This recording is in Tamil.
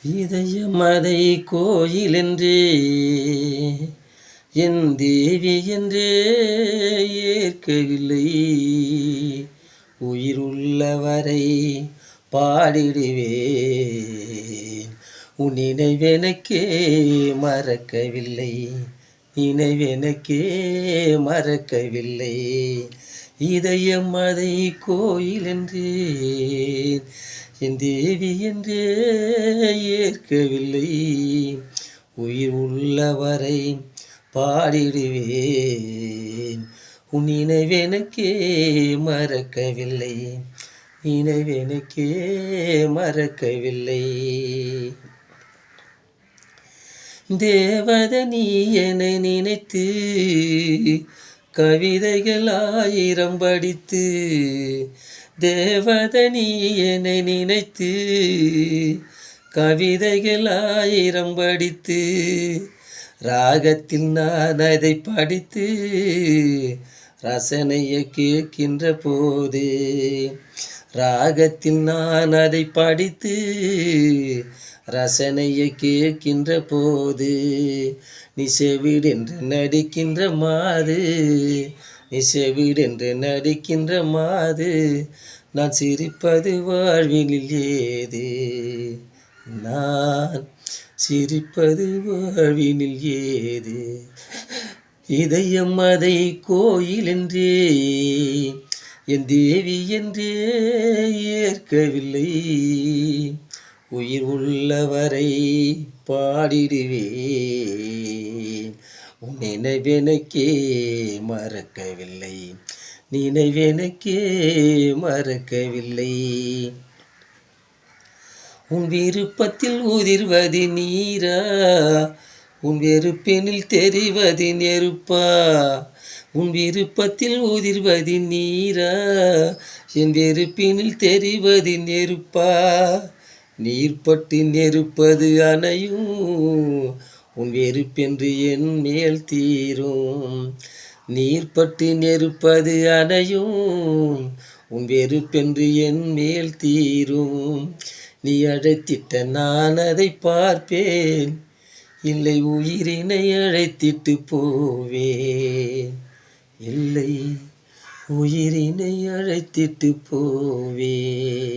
இதயமதை கோயிலென்றே என் தேவி என்றே ஏற்கவில்லை. உயிர் உள்ளவரை பாடிடுவேன். உன் நினைவெனக்கே மறக்கவில்லை. நினைவெனக்கே மறக்கவில்லை. இதயம் அதை கோயிலென்றேன் என் தேவி என்றே ஏற்கவில்லை. உயிர் உள்ளவரை பாடிடுவேன். உன் நினைவெனக்கே மறக்கவில்லை. நினைவெனக்கே மறக்கவில்லை. தேவதனி என நினைத்து கவிதைகள் 1000 படித்து, தேவதனி என நினைத்து கவிதைகள் 1000 படித்து, ராகத்தில் நான் அதை படித்து ரசனையை கேட்கின்ற போது, ராகத்தில் நான் அதை படித்து ரசனையை கேட்கின்ற போது, நீ செவிடென்று நடிக்கின்ற மாது, நீ செவிடென்று நடிக்கின்ற மாது, நான் சிரிப்பது வாழ்வினில் ஏது, நான் சிரிப்பது வாழ்வினில் ஏது. இதயம் அதை கோயிலென்றே என் தேவி என்றே ஏற்கவில்லை. உயிர் உள்ளவரை பாடிடுவேன். உன் நினைவெனக்கே மறக்கவில்லை. நினைவெனக்கே மறக்கவில்லை. உன் விருப்பத்தில் உதிர்வது நீரா, உன் வெறுப்பெனில் தெரிவது நெருப்பா. உன் விருப்பத்தில் உதிர்வது நீரா, என் வெறுப்பினில் தெரிவது நெருப்பா. நீர்பட்டு நெருப்பது அணையும், உன் வெறுப்பென்று என் மேல் தீரும். நீர்பட்டு நெருப்பது அணையும், உன் வெறுப்பென்று என் மேல் தீரும். நீ அழைத்திட்ட நான் அதை பார்ப்பேன், இல்லை உயிரினை அழைத்திட்டு போவேன். இல்லை உயிரினை அழைத்திட்டு போவேன்.